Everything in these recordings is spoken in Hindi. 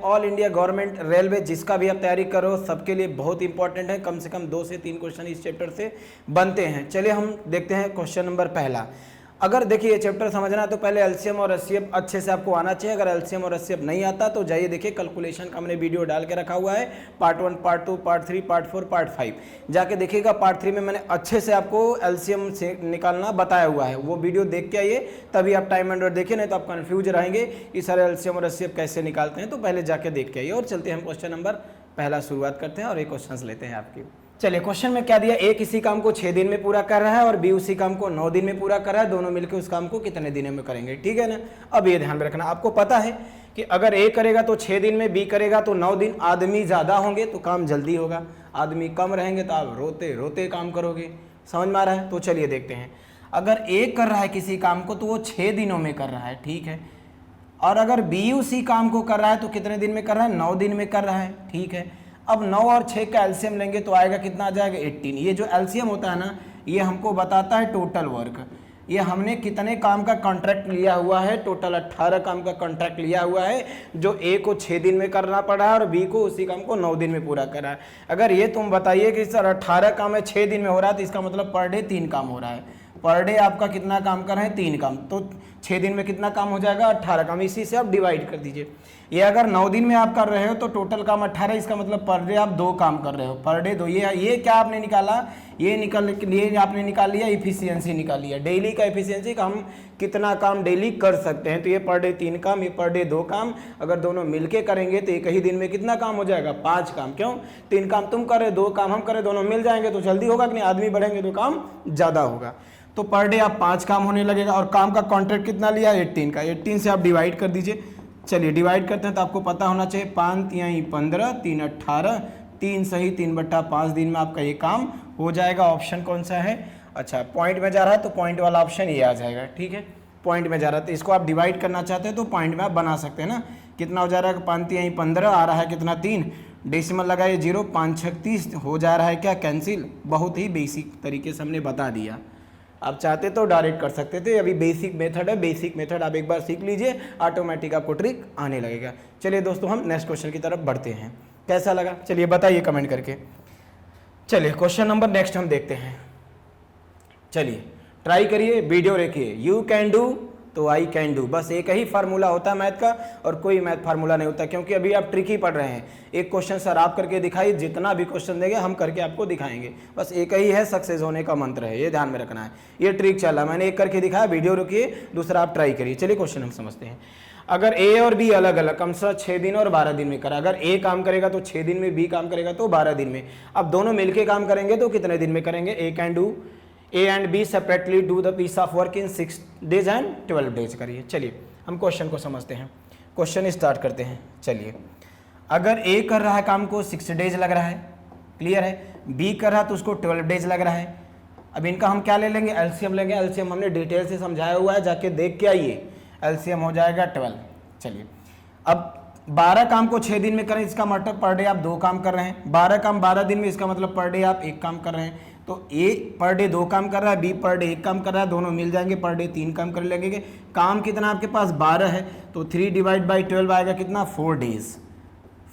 ऑल इंडिया गवर्नमेंट रेलवे जिसका भी आप तैयारी करो सबके लिए बहुत इंपॉर्टेंट है, कम से कम 2 से 3 क्वेश्चन इस चैप्टर से बनते हैं। चलिए हम देखते हैं क्वेश्चन नंबर पहला। अगर देखिए ये चैप्टर समझना है तो पहले एलसीएम और एचसीएफ अच्छे से आपको आना चाहिए। अगर एलसीएम और एचसीएफ नहीं आता तो जाइए देखिए कैलकुलेशन का हमने वीडियो डाल के रखा हुआ है, part 1, part 2, part 3, part 4, part 5 जाके देखिएगा। पार्ट 3 में मैंने अच्छे से आपको एलसीएम से निकालना बताया हुआ है, वो वीडियो देख के आइए तभी आप टाइम एंड देखिए, नहीं तो आप कन्फ्यूज रहेंगे कि सर एलसीएम और एचसीएफ कैसे निकालते हैं। तो पहले जाके देख के आइए। और चलते हैं हम क्वेश्चन नंबर पहला शुरुआत करते हैं और एक क्वेश्चन लेते हैं आपकी। चलिए क्वेश्चन में क्या दिया, ए किसी काम को 6 दिन में पूरा कर रहा है और बी उसी काम को 9 दिन में पूरा कर रहा है, दोनों मिलकर उस काम को कितने दिनों में करेंगे। ठीक है ना। अब ये ध्यान में रखना, आपको पता है कि अगर ए करेगा तो 6 दिन में, बी करेगा तो 9 दिन। आदमी ज़्यादा होंगे तो काम जल्दी होगा, आदमी कम रहेंगे तो आप रोते रोते काम करोगे। समझ में आ रहा है। तो चलिए देखते हैं, अगर ए कर रहा है किसी काम को तो वो 6 दिनों में कर रहा है, ठीक है। और अगर बी उसी काम को कर रहा है तो कितने दिन में कर रहा है, 9 दिन में कर रहा है, ठीक है। अब 9 और 6 का एलसीएम लेंगे तो आएगा कितना, आ जाएगा 18। ये जो एलसीएम होता है ना, ये हमको बताता है टोटल वर्क, ये हमने कितने काम का कॉन्ट्रैक्ट लिया हुआ है। टोटल 18 काम का कॉन्ट्रैक्ट लिया हुआ है, जो ए को 6 दिन में करना पड़ा है और बी को उसी काम को 9 दिन में पूरा करा है। अगर ये तुम बताइए कि सर 18 काम है 6 दिन में हो रहा है, तो इसका मतलब पर डे 3 काम हो रहा है। पर डे आपका कितना काम कर रहे हैं, 3 काम, तो 6 दिन में कितना काम हो जाएगा, 18 काम। इसी से आप डिवाइड कर दीजिए। ये अगर 9 दिन में आप कर रहे हो तो टोटल काम 18, इसका मतलब पर डे आप 2 काम कर रहे हो, पर डे 2। ये क्या आपने निकाला, ये आपने निकाल लिया इफिशियंसी निकाल लिया, डेली का इफिशियंसी का, हम कितना काम डेली कर सकते हैं। तो ये पर डे 3 काम, ये पर डे 2 काम, अगर दोनों मिलके करेंगे तो एक ही दिन में कितना काम हो जाएगा, 5 काम। क्यों, 3 काम तुम करे, 2 काम हम करें, दोनों मिल जाएंगे तो जल्दी होगा कि नहीं, आदमी बढ़ेंगे तो काम ज़्यादा होगा। तो पर डे आप 5 काम होने लगेगा। और काम का कॉन्ट्रैक्ट कितना लिया, 18 का, 18 से आप डिवाइड कर दीजिए। चलिए डिवाइड करते हैं तो आपको पता होना चाहिए, 5 तिहाई 15, 3 18, 3 सही 3/5 दिन में आपका ये काम हो जाएगा। ऑप्शन कौन सा है, अच्छा पॉइंट में जा रहा है तो पॉइंट वाला ऑप्शन ये आ जाएगा, ठीक है। पॉइंट में जा रहा है तो इसको आप डिवाइड करना चाहते हैं तो पॉइंट में आप बना सकते हैं ना। कितना हो जा रहा है, 5 तिहाई 15 आ रहा है कितना, 3, डेसिमल लगाइए 0, 5 6 30 हो जा रहा है क्या, कैंसिल। बहुत ही बेसिक तरीके से हमने बता दिया, आप चाहते तो डायरेक्ट कर सकते थे। अभी बेसिक मेथड है, बेसिक मेथड आप एक बार सीख लीजिए, ऑटोमेटिक आपको ट्रिक आने लगेगा। चलिए दोस्तों हम नेक्स्ट क्वेश्चन की तरफ बढ़ते हैं। कैसा लगा चलिए बताइए कमेंट करके। चलिए क्वेश्चन नंबर नेक्स्ट हम देखते हैं। चलिए ट्राई करिए, वीडियो देखिए। यू कैन डू तो आई कैन डू, बस एक ही फार्मूला होता है मैथ का, और कोई मैथ फार्मूला नहीं होता। क्योंकि अभी आप ट्रिक ही पढ़ रहे हैं। एक क्वेश्चन सर आप करके दिखाइए, जितना भी क्वेश्चन देंगे हम करके आपको दिखाएंगे। बस एक ही है सक्सेस होने का मंत्र है, ये ध्यान में रखना है। ये ट्रिक चला, मैंने एक करके दिखाया, वीडियो रुकिए, दूसरा आप ट्राई करिए। चलिए क्वेश्चन हम समझते हैं। अगर ए और बी अलग अलग कम से 6 दिन और 12 दिन में करा, अगर ए काम करेगा तो 6 दिन में, बी काम करेगा तो 12 दिन में। अब दोनों मिलके काम करेंगे तो कितने दिन में करेंगे, A can do A and B separately do the piece of work in 6 days and 12 days करिए। चलिए हम क्वेश्चन को समझते हैं, क्वेश्चन स्टार्ट करते हैं। चलिए अगर A कर रहा है काम को 6 डेज लग रहा है, क्लियर है। B कर रहा है तो उसको 12 डेज लग रहा है। अब इनका हम क्या ले लेंगे, एलसीएम लेंगे। एलसीएम हमने डिटेल से समझाया हुआ है, जाके देख के आइए। एलसीएम हो जाएगा 12। चलिए अब 12 काम को 6 दिन में करें, इसका मतलब पर डे आप 2 काम कर रहे हैं। 12 काम 12 दिन में, इसका मतलब पर डे आप 1 काम कर रहे हैं। तो ए पर डे 2 काम कर रहा है, बी पर डे 1 काम कर रहा है, दोनों मिल जाएंगे पर डे 3 काम कर लगेंगे। काम कितना आपके पास 12 है, तो 3 डिवाइड बाई 12 आएगा कितना, 4 डेज।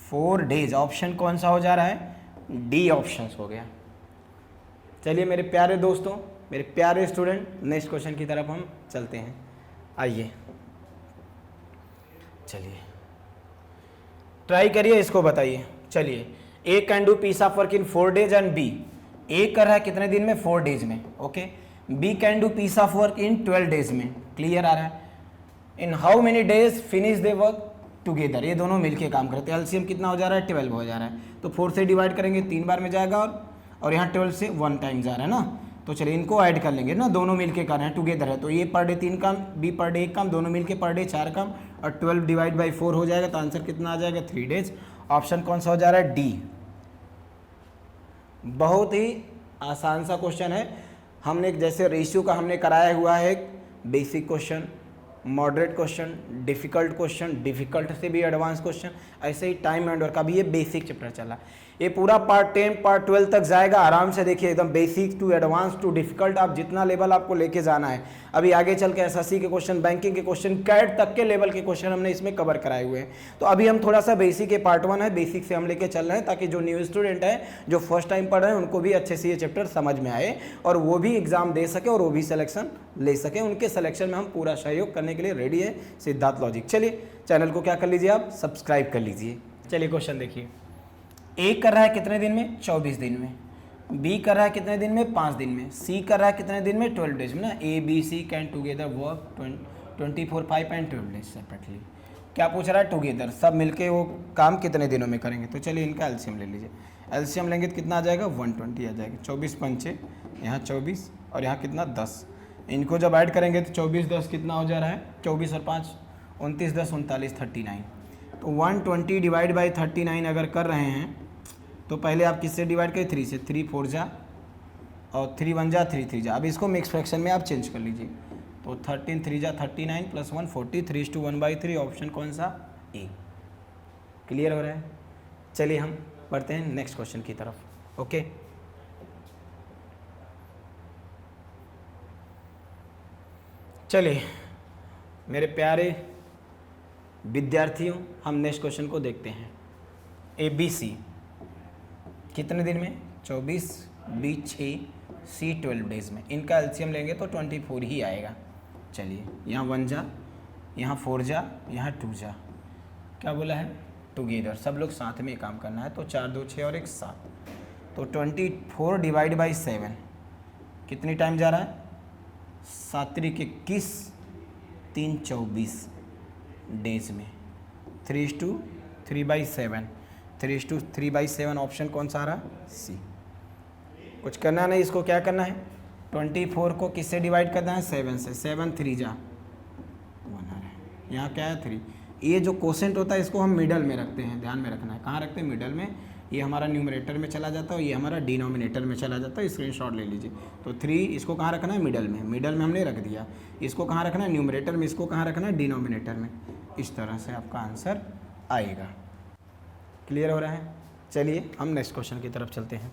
4 डेज ऑप्शन कौन सा हो जा रहा है, डी ऑप्शन हो गया। चलिए मेरे प्यारे दोस्तों, मेरे प्यारे स्टूडेंट, नेक्स्ट क्वेश्चन की तरफ हम चलते हैं। आइए चलिए ट्राई करिए, इसको बताइए। चलिए A can do piece of work in 4 days and B, A कर रहा है कितने दिन में, 4 डेज में, okay. B can do piece of work in 12 days में, क्लियर आ रहा है। In how many days finish they work together, ये दोनों मिलके काम करते हैं। एलसीएम कितना हो जा रहा है, 12 हो जा रहा है। तो 4 से डिवाइड करेंगे 3 बार में जाएगा, और यहाँ 12 से 1 टाइम जा रहा है ना। तो चलिए इनको ऐड कर लेंगे ना, दोनों मिलके कर रहे हैं, टुगेदर है। तो ये पर डे 3 काम, बी पर डे 1 काम, दोनों मिलके पर डे 4 काम, और 12 डिवाइड बाई 4 हो जाएगा। तो आंसर कितना आ जाएगा, 3 डेज। ऑप्शन कौन सा हो जा रहा है, डी। बहुत ही आसान सा क्वेश्चन है। हमने जैसे रेशियो का हमने कराया हुआ है, basic question, moderate question, difficult question, difficult से भी एडवांस क्वेश्चन, ऐसे ही टाइम एंड वर्क का भी ये बेसिक चैप्टर चला। ये पूरा पार्ट 10 पार्ट 12 तक जाएगा आराम से। देखिए एकदम basic to advance to difficult, आप जितना लेवल आपको लेके जाना है। अभी आगे चल के एसएससी के क्वेश्चन, बैंकिंग के क्वेश्चन, कैट तक के लेवल के क्वेश्चन हमने इसमें कवर कराए हुए हैं। तो अभी हम थोड़ा सा बेसिक के पार्ट 1 है, बेसिक से हम लेके चल रहे हैं ताकि जो न्यू स्टूडेंट है, जो फर्स्ट टाइम पढ़ रहे हैं, उनको भी अच्छे से ये चैप्टर समझ में आए और वो भी एग्जाम दे सके और वो भी सिलेक्शन ले सके। उनके सिलेक्शन में हम पूरा सहयोग करने के लिए रेडी है सिद्धार्थ लॉजिक। चलिए चैनल को क्या कर लीजिए, आप सब्सक्राइब कर लीजिए। चलिए क्वेश्चन देखिए, ए कर रहा है कितने दिन में, 24 दिन में। बी कर रहा है कितने दिन में, 5 दिन में। सी कर रहा है कितने दिन में, 12 डेज में ना। A B C can together work 24, 5 and 12 days separately. क्या पूछ रहा है, टुगेदर सब मिलके वो काम कितने दिनों में करेंगे। तो चलिए इनका एलसीएम ले लीजिए। एलसीएम लेंगे तो कितना आ जाएगा, 120 आ जाएगा। 24 पंचे, यहाँ 24 और यहाँ कितना 10। इनको जब ऐड करेंगे तो 24 10 कितना हो जा रहा है, 24 और 5 29 10 39 39। तो 120 डिवाइड बाई 39 अगर कर रहे हैं तो पहले आप किससे डिवाइड करें, 3 से। 3 4 जा और 3 1 जा 3 3 जा। अब इसको मिक्स फ्रैक्शन में आप चेंज कर लीजिए। तो 13 3 जा 39 प्लस 1 40, 3:1/3। ऑप्शन कौन सा, ए। क्लियर हो रहा है। चलिए हम बढ़ते हैं नेक्स्ट क्वेश्चन की तरफ। ओके, चलिए मेरे प्यारे विद्यार्थियों, हम नेक्स्ट क्वेश्चन को देखते हैं। ए बी सी कितने दिन में, 24, बी 6, सी 12 डेज में। इनका एलसीएम लेंगे तो 24 ही आएगा। चलिए यहाँ 1 जा, यहाँ 4 जा, यहाँ 2 जा। क्या बोला है, टुगेदर सब लोग साथ में काम करना है। तो 4 2 6 और 1 7। तो 24 डिवाइड बाई 7 कितनी टाइम जा रहा है, 7 3 21, 3 24 डेज में। 3:3/7, 3:3/7। ऑप्शन कौन सा आ रहा है, सी। कुछ करना नहीं, इसको क्या करना है, 24 को किससे डिवाइड करना है, 7 से। 7 3 जा 1 आ रहा है। यहाँ क्या है 3। ये जो कोसेंट होता है इसको हम मिडल में रखते हैं, ध्यान में रखना है। कहाँ रखते हैं, मिडल में। ये हमारा न्यूमरेटर में चला जाता है और ये हमारा डिनोमिनेटर में चला जाता है। स्क्रीनशॉट ले लीजिए। तो 3 इसको कहाँ रखना है, मिडल में। मिडल में हमने रख दिया। इसको कहाँ रखना है, न्यूमरेटर में। इसको कहाँ रखना है, डिनोमिनेटर में। इस तरह से आपका आंसर आएगा। क्लियर हो रहा है। चलिए हम नेक्स्ट क्वेश्चन की तरफ चलते हैं।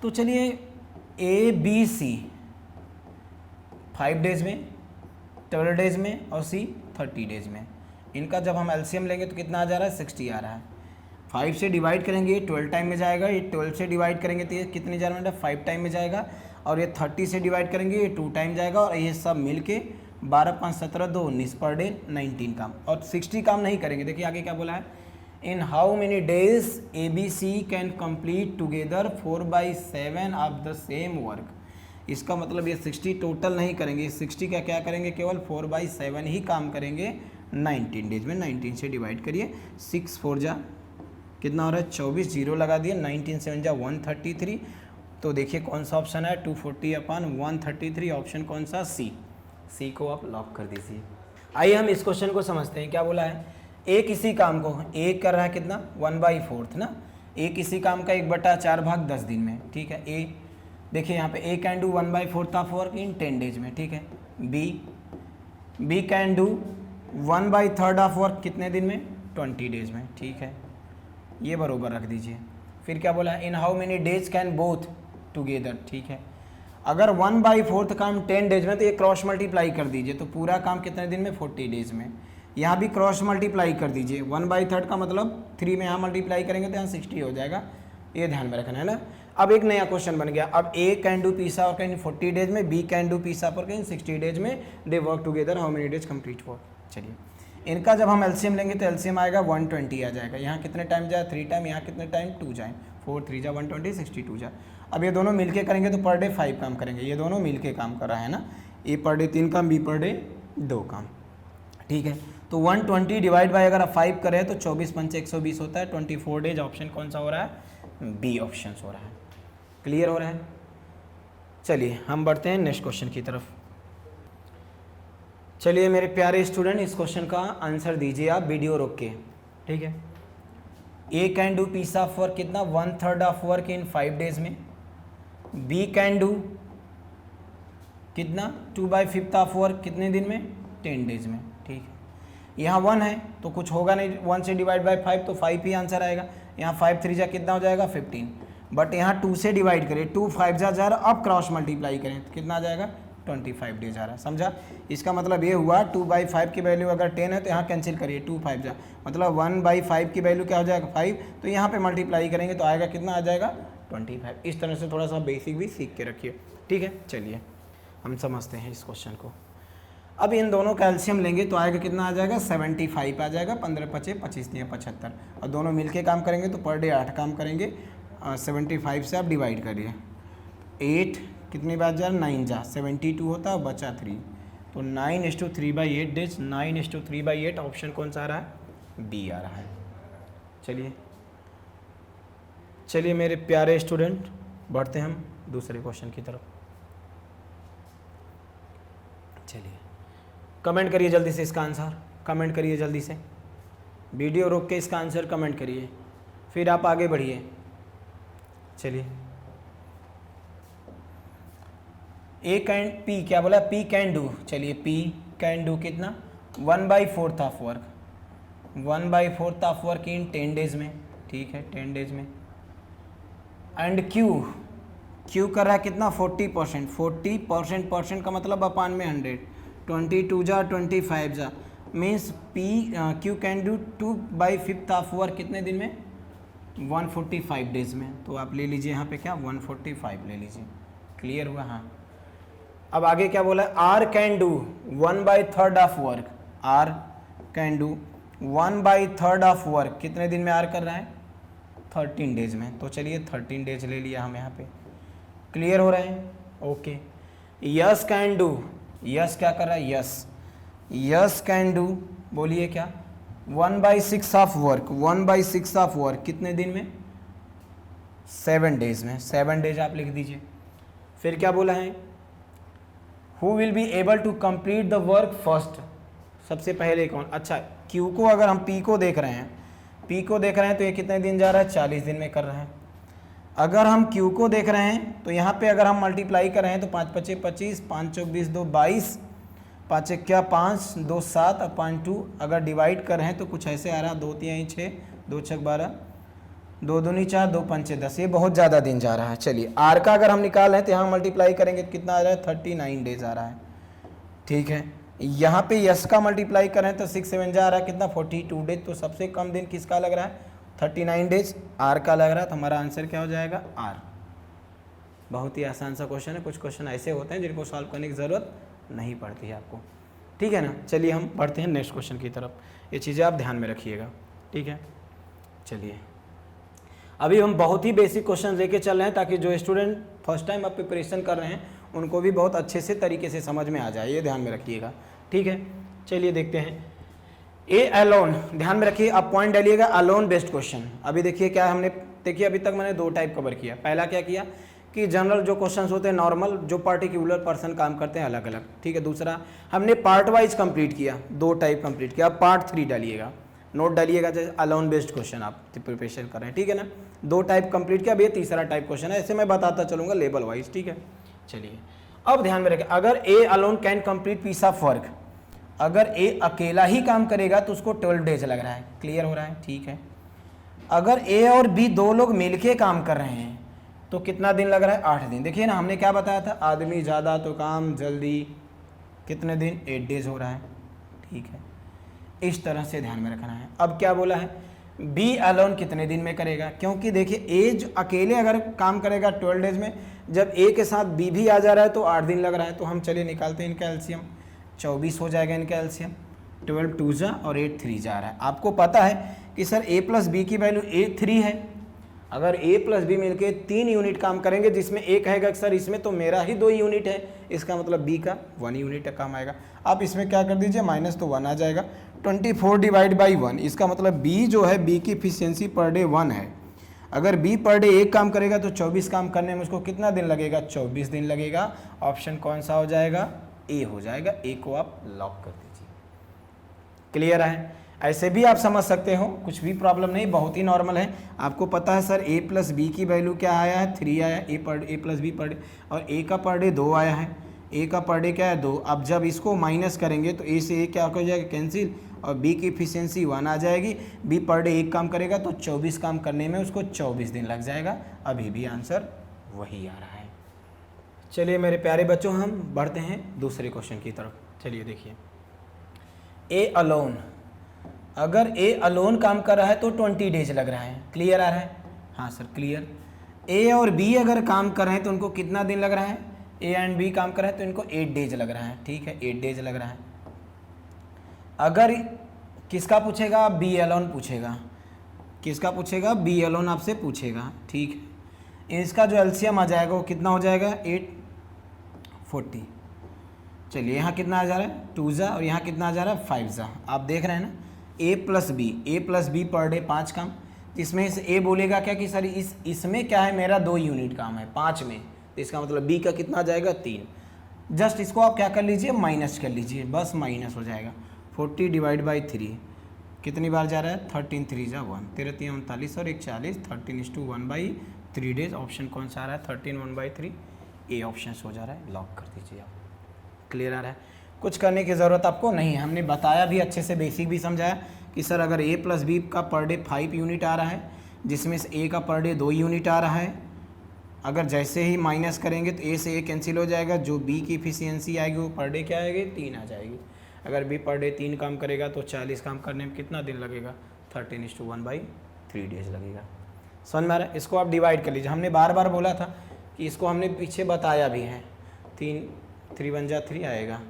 तो चलिए ए बी सी 5 डेज में, 12 डेज में और सी 30 डेज में। इनका जब हम एलसीएम लेंगे तो कितना आ जा रहा है, 60 आ रहा है। 5 से डिवाइड करेंगे ये 12 टाइम में जाएगा। ये 12 से डिवाइड करेंगे तो ये कितने जा रहा है, 5 टाइम में जाएगा। और ये 30 से डिवाइड करेंगे ये 2 टाइम जाएगा। और ये सब मिलके 12 5 17 2 19 पर डे 19 काम। और 60 काम नहीं करेंगे। देखिए आगे क्या बोला है, in how many days A B C can complete together 4/7 of the same work. इसका मतलब ये 60 टोटल नहीं करेंगे। 60 का क्या करेंगे, केवल 4/7 ही काम करेंगे 19 डेज में। 19 से डिवाइड करिए, 6 4 जा कितना हो रहा है, 24, 0 लगा दिए। 19 7 जा 133। तो देखिए कौन सा ऑप्शन है, 240/133। ऑप्शन कौन सा, सी। सी को आप लॉक कर दीजिए। आइए हम इस क्वेश्चन को समझते हैं। क्या बोला है, ए किसी काम को, ए कर रहा है कितना, 1/4 ना। ए किसी काम का 1/4 भाग 10 दिन में, ठीक है। ए देखिए यहाँ पे A can do 1/4 of work in 10 days में, ठीक है। B can do 1/3 of work कितने दिन में, 20 डेज में, ठीक है। ये बरोबर रख दीजिए। फिर क्या बोला है, in how many days can both together, ठीक है। अगर 1/4 काम 10 डेज में तो ये क्रॉस मल्टीप्लाई कर दीजिए। तो पूरा काम कितने दिन में, 40 डेज में। यहाँ भी क्रॉस मल्टीप्लाई कर दीजिए। 1/3 का मतलब 3 में यहाँ मल्टीप्लाई करेंगे तो यहाँ 60 हो जाएगा। ये ध्यान में रखना है ना। अब एक नया क्वेश्चन बन गया। अब A can do piece of in 40 days में, B can do piece of in 60 days में। They work together how many days complete work. चलिए इनका जब हम एलसीएम लेंगे तो एलसीएम आएगा 120 आ जाएगा। यहाँ कितने टाइम जाए, 3 टाइम। यहाँ कितने टाइम, 2 जाए। 4 3 जा 120, 62 जा। अब ये दोनों मिलके करेंगे तो पर डे 5 काम करेंगे। ये दोनों मिलके काम कर रहा है ना। ए पर डे 3 काम, बी पर डे 2 काम, ठीक है। तो 120 डिवाइड बाय अगर आप 5 करें तो 24 पंचे 120 होता है। 24 डेज। ऑप्शन कौन सा हो रहा है, बी ऑप्शन हो रहा है। क्लियर हो रहा है। चलिए हम बढ़ते हैं नेक्स्ट क्वेश्चन की तरफ। चलिए मेरे प्यारे स्टूडेंट, इस क्वेश्चन का आंसर दीजिए आप वीडियो रोक के, ठीक है। A can do piece of work कितना, 1/3 ऑफ वर्क इन 5 डेज में। बी कैन डू कितना, 2/5 ऑफ वर्क कितने दिन में, 10 डेज में, ठीक है। यहाँ 1 है तो कुछ होगा नहीं, 1 से डिवाइड बाय 5 तो 5 ही आंसर आएगा। यहाँ 5 3 जा कितना हो जाएगा 15, बट यहाँ 2 से डिवाइड करें, 2 5 जा रहा, अब क्रॉस मल्टीप्लाई करें तो कितना आ जाएगा 25 डेज आ रहा है, समझा। इसका मतलब ये हुआ 2/5 की वैल्यू अगर 10 है तो यहाँ कैंसिल करिए, 2 5 जा मतलब 1/5 की वैल्यू क्या हो जाएगा 5, तो यहाँ पे मल्टीप्लाई करेंगे तो आएगा कितना आ जाएगा 25। इस तरह से थोड़ा सा बेसिक भी सीख के रखिए, ठीक है। चलिए हम समझते हैं इस क्वेश्चन को। अब इन दोनों का एलसीएम लेंगे तो आएगा कितना आ जाएगा 75 आ जाएगा, 15 × 5 = 25 × 75, और दोनों मिलके काम करेंगे तो पर डे 8 काम करेंगे। 75 से आप डिवाइड करिए, 8 कितनी बार जा 9 जा 72 होता है, बचा 3, तो 9:3/8 डेज, 9:3/8 ऑप्शन कौन सा आ रहा है, डी आ रहा है। चलिए मेरे प्यारे स्टूडेंट, बढ़ते हम दूसरे क्वेश्चन की तरफ। चलिए कमेंट करिए जल्दी से इसका आंसर, कमेंट करिए जल्दी से, वीडियो रोक के इसका आंसर कमेंट करिए, फिर आप आगे बढ़िए। चलिए ए कैन पी क्या बोला, पी कैन डू, चलिए पी कैन डू कितना 1/4 of work, 1/4 of work in 10 days में, ठीक है 10 डेज में। एंड क्यू कर रहा है कितना 40%, 40% परसेंट का मतलब अपान में 100, 22 जा 25 जा, means P Q can do 2/5 of work कितने दिन में 145 डेज में, तो आप ले लीजिए यहाँ पे क्या 145 ले लीजिए, क्लियर हुआ। हाँ अब आगे क्या बोला है, R can do 1/3 of work, R can do 1/3 of work कितने दिन में आर कर रहा है 13 डेज में, तो चलिए 13 डेज ले लिया हम यहाँ पे, क्लियर हो रहे हैं, okay. Yes can do, yes क्या कर रहा है, यस कैन डू बोलिए क्या 1/6 ऑफ वर्क, 1/6 ऑफ वर्क कितने दिन में 7 डेज में, 7 डेज आप लिख दीजिए। फिर क्या बोला है, who will be able to complete the work first, सबसे पहले कौन, अच्छा क्यू को अगर हम पी को देख रहे हैं, पी को देख रहे हैं तो ये कितने दिन जा रहा है 40 दिन में कर रहा है। अगर हम क्यू को देख रहे हैं तो यहाँ पे अगर हम मल्टीप्लाई कर रहे हैं तो 5 × 5 = 25, 5 × 4 = 20, 2 = 22, 5 × 1 = 5, 2 = 7, अपॉन 2 अगर डिवाइड कर रहे हैं तो कुछ ऐसे आ रहा है 2 × 3 = 6, 2 × 6 = 12, 2 × 2 = 4, 2 × 5 = 10, ये बहुत ज़्यादा दिन जा रहा है। चलिए आर का अगर हम निकाल रहे हैं तो यहाँ मल्टीप्लाई करेंगे तो कितना आ रहा है 39 डेज आ रहा है, ठीक है। यहाँ पे यस का मल्टीप्लाई कर रहे हैं तो 6 × 7 जा रहा है कितना 42 डेज, तो सबसे कम दिन किसका लग रहा है 39 डेज, आर का लग रहा है, तो हमारा आंसर क्या हो जाएगा आर। बहुत ही आसान सा क्वेश्चन है, कुछ क्वेश्चन ऐसे होते हैं जिनको सॉल्व करने की ज़रूरत नहीं पड़ती है आपको, ठीक है ना। चलिए हम बढ़ते हैं नेक्स्ट क्वेश्चन की तरफ, ये चीज़ें आप ध्यान में रखिएगा, ठीक है। चलिए अभी हम बहुत ही बेसिक क्वेश्चन लेके चल रहे हैं ताकि जो स्टूडेंट फर्स्ट टाइम आप प्रिपरेशन कर रहे हैं उनको भी बहुत अच्छे से तरीके से समझ में आ जाए, ये ध्यान में रखिएगा, ठीक है। चलिए देखते हैं ए अलोन, ध्यान में रखिए आप पॉइंट डालिएगा, अलोन बेस्ड क्वेश्चन। अभी देखिए क्या हमने, देखिए अभी तक मैंने 2 टाइप कवर किया। पहला क्या किया कि जनरल जो क्वेश्चंस होते हैं नॉर्मल, जो पार्टिकुलर पर्सन काम करते हैं अलग अलग, ठीक है। दूसरा हमने पार्ट वाइज कंप्लीट किया, 2 टाइप कंप्लीट किया। अब पार्ट 3 डालिएगा, नोट डालिएगा, जैसे अलोन बेस्ड क्वेश्चन आप प्रिपरेशन कर रहे हैं, ठीक है ना। 2 टाइप कंप्लीट किया, अब ये तीसरा टाइप क्वेश्चन है, ऐसे मैं बताता चलूँगा लेवल वाइज, ठीक है। चलिए अब ध्यान में रखें, अगर A alone can complete piece of work, अगर ए अकेला ही काम करेगा तो उसको 12 डेज लग रहा है, क्लियर हो रहा है, ठीक है। अगर ए और बी 2 लोग मिलके काम कर रहे हैं तो कितना दिन लग रहा है 8 दिन। देखिए ना हमने क्या बताया था, आदमी ज़्यादा तो काम जल्दी, कितने दिन 8 डेज हो रहा है, ठीक है। इस तरह से ध्यान में रखना है। अब क्या बोला है, बी अलोन कितने दिन में करेगा, क्योंकि देखिए ए जो अकेले अगर काम करेगा 12 डेज में, जब ए के साथ बी भी आ जा रहा है तो 8 दिन लग रहा है। तो हम चलिए निकालते हैं इनका एलसीएम, 24 हो जाएगा इनका एलसीएम, 12 2 जा और 8 3 जा रहा है। आपको पता है कि सर ए प्लस बी की वैल्यू 3 है, अगर ए प्लस बी मिलके 3 यूनिट काम करेंगे जिसमें एक कहेगा सर इसमें तो मेरा ही 2 यूनिट है, इसका मतलब बी का 1 यूनिट काम आएगा। आप इसमें क्या कर दीजिए माइनस, तो 1 आ जाएगा। 24 डिवाइड बाई 1, इसका मतलब बी जो है, बी की इफिशियंसी पर डे 1 है। अगर बी पर डे 1 काम करेगा तो 24 काम करने में उसको कितना दिन लगेगा, 24 दिन लगेगा। ऑप्शन कौन सा हो जाएगा, ए हो जाएगा। ए को आप लॉक कर दीजिए, क्लियर है। ऐसे भी आप समझ सकते हो, कुछ भी प्रॉब्लम नहीं, बहुत ही नॉर्मल है। आपको पता है सर ए प्लस बी की वैल्यू क्या आया है, 3 आया, ए प्लस बी पर डे, और ए का पर डे 2 आया है, ए का पर डे क्या है 2। अब जब इसको माइनस करेंगे तो ए से ए क्या हो जाएगा कैंसिल, और बी की इफिशियंसी 1 आ जाएगी। बी पर डे 1 काम करेगा तो 24 काम करने में उसको 24 दिन लग जाएगा। अभी भी आंसर वही आ रहा है। चलिए मेरे प्यारे बच्चों, हम बढ़ते हैं दूसरे क्वेश्चन की तरफ। चलिए देखिए, ए अलोन, अगर ए अलोन काम कर रहा है तो 20 डेज लग रहा है। क्लियर आ रहा है? हाँ सर क्लियर। ए और बी अगर काम कर रहे हैं तो उनको कितना दिन लग रहा है? ए एंड बी काम कर रहे हैं तो इनको 8 डेज लग रहा है। ठीक है, 8 डेज लग रहा है। अगर किसका पूछेगा? बी अलोन पूछेगा। किसका पूछेगा? बी अलोन आपसे पूछेगा। ठीक है, इसका जो एलसीएम आ जाएगा वो कितना हो जाएगा? 840। चलिए यहाँ कितना आ जा रहा है? 2 जा, और यहाँ कितना आ जा रहा है? 5 जा। आप देख रहे हैं ना, ए प्लस बी पर डे 5 काम। इसमें से ए बोलेगा क्या कि सर इसमें क्या है, मेरा 2 यूनिट काम है 5 में, तो इसका मतलब बी का कितना आ जाएगा? 3। जस्ट इसको आप क्या कर लीजिए? माइनस कर लीजिए, बस माइनस हो जाएगा। 40 डिवाइड बाई 3 कितनी बार जा रहा है? 13 3 जा 1, 13 3 39 और 1 40, 13:1/3 डेज। ऑप्शन कौन सा आ रहा है? 13 1/3, ए ऑप्शन हो जा रहा है। लॉक कर दीजिए आप। क्लियर आ रहा है? कुछ करने की ज़रूरत आपको नहीं है, हमने बताया भी अच्छे से, बेसिक भी समझाया कि सर अगर ए प्लस बी का पर डे 5 यूनिट आ रहा है, जिसमें से ए का पर डे 2 यूनिट आ रहा है, अगर जैसे ही माइनस करेंगे तो ए से ए कैंसिल हो जाएगा, जो बी की इफिशियंसी आएगी वो पर डे क्या आएगी? 3 आ जाएगी। अगर बी पर डे 3 काम करेगा तो 40 काम करने में कितना दिन लगेगा? 13:1/3 डेज लगेगा। समझ में आ रहा है? इसको आप डिवाइड कर लीजिए। हमने बार बार बोला था कि इसको हमने पीछे बताया भी है। 3 1 जा 3 आएगा।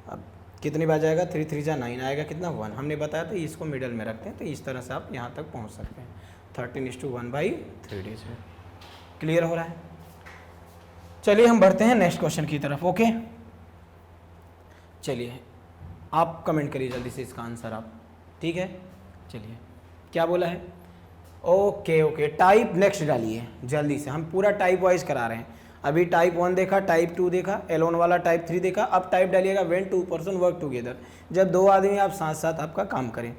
अब कितनी बार जाएगा? 3 3 जा 9 आएगा, कितना? 1। हमने बताया था इसको मिडल में रखते हैं, तो इस तरह से आप यहाँ तक पहुँच सकते हैं। 13:1/3 डेज है। क्लियर हो रहा है? चलिए हम बढ़ते हैं नेक्स्ट क्वेश्चन की तरफ। ओके, चलिए आप कमेंट करिए जल्दी से इसका आंसर आप। ठीक है, चलिए क्या बोला है? ओके, टाइप नेक्स्ट डालिए जल्दी से। हम पूरा टाइप वाइज करा रहे हैं। अभी टाइप 1 देखा, टाइप 2 देखा, एलोन वाला टाइप 3 देखा। अब टाइप डालिएगा व्हेन 2 पर्सन वर्क टुगेदर, जब 2 आदमी आप साथ साथ आपका काम करें।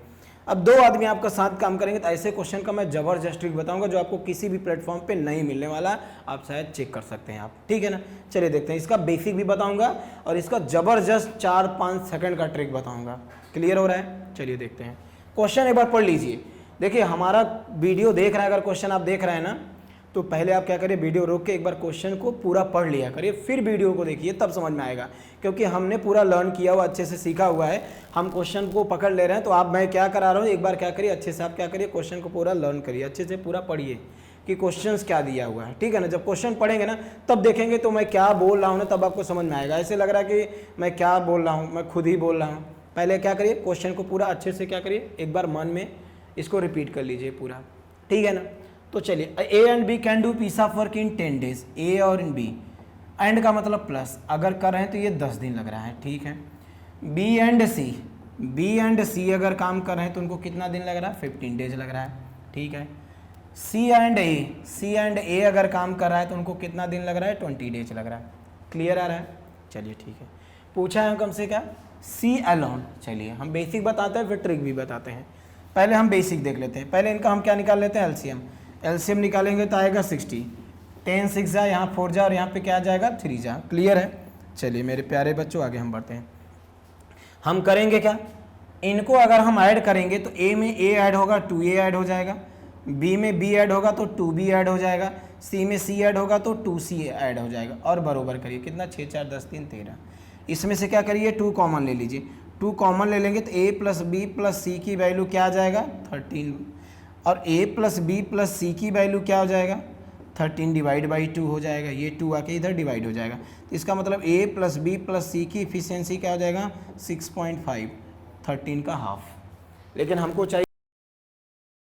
अब 2 आदमी आपका साथ काम करेंगे तो ऐसे क्वेश्चन का मैं जबरदस्त ट्रिक बताऊंगा जो आपको किसी भी प्लेटफॉर्म पे नहीं मिलने वाला, आप शायद चेक कर सकते हैं आप। ठीक है ना? चलिए देखते हैं, इसका बेसिक भी बताऊंगा और इसका जबरदस्त 4-5 सेकंड का ट्रिक बताऊंगा। क्लियर हो रहा है? चलिए देखते हैं। क्वेश्चन एक बार पढ़ लीजिए। देखिए हमारा वीडियो देख रहा है, अगर क्वेश्चन आप देख रहे हैं ना, तो पहले आप क्या करिए, वीडियो रोक के एक बार क्वेश्चन को पूरा पढ़ लिया करिए, फिर वीडियो को देखिए, तब समझ में आएगा। क्योंकि हमने पूरा लर्न किया हुआ, अच्छे से सीखा हुआ है, हम क्वेश्चन को पकड़ ले रहे हैं। तो आप, मैं क्या करा रहा हूँ, एक बार क्या करिए, अच्छे से आप क्या करिए, क्वेश्चन को पूरा लर्न करिए, अच्छे से पूरा पढ़िए कि क्वेश्चंस क्या दिया हुआ है। ठीक है ना? जब क्वेश्चन पढ़ेंगे ना तब देखेंगे तो मैं क्या बोल रहा हूँ ना, तब आपको समझ में आएगा। ऐसे लग रहा है कि मैं क्या बोल रहा हूँ, मैं खुद ही बोल रहा हूँ। पहले क्या करिए, क्वेश्चन को पूरा अच्छे से क्या करिए, एक बार मन में इसको रिपीट कर लीजिए पूरा। ठीक है ना? तो चलिए, A and B can do piece of work in 10 days. A और बी, एंड का मतलब प्लस, अगर कर रहे हैं तो ये 10 दिन लग रहा है। ठीक है। बी एंड सी अगर काम कर रहे हैं तो उनको कितना दिन लग रहा है? 15 डेज लग रहा है। ठीक है। सी एंड ए अगर काम कर रहा है तो उनको कितना दिन लग रहा है? 20 डेज लग रहा है। क्लियर आ रहा है? चलिए ठीक है। पूछा है कम से क्या? C alone. चलिए हम बेसिक बताते हैं, फिर ट्रिक भी बताते हैं। पहले हम बेसिक देख लेते हैं। पहले इनका हम क्या निकाल लेते हैं? एलसीएम निकालेंगे तो आएगा 60। 10 6 जा, यहाँ 4 जा, और यहाँ पे क्या आ जाएगा? 3 जा। क्लियर है? चलिए मेरे प्यारे बच्चों, आगे हम बढ़ते हैं। हम करेंगे क्या, इनको अगर हम ऐड करेंगे तो ए में ए ऐड होगा, 2a ऐड हो जाएगा। बी में बी ऐड होगा तो 2b ऐड हो जाएगा। सी में सी ऐड होगा तो 2c ऐड हो जाएगा। और बरोबर करिए, कितना? 6 4 10 3 13। इसमें से क्या करिए, 2 कॉमन ले लीजिए। 2 कॉमन ले लेंगे तो a प्लस बी प्लस सी की वैल्यू क्या आ जाएगा? 13। और a प्लस बी प्लस सी की वैल्यू क्या हो जाएगा? 13 डिवाइड बाई 2 हो जाएगा। ये 2 आके इधर डिवाइड हो जाएगा। तो इसका मतलब a प्लस बी प्लस सी की इफिशियंसी क्या हो जाएगा? 6.5, 13 का हाफ। लेकिन हमको चाहिए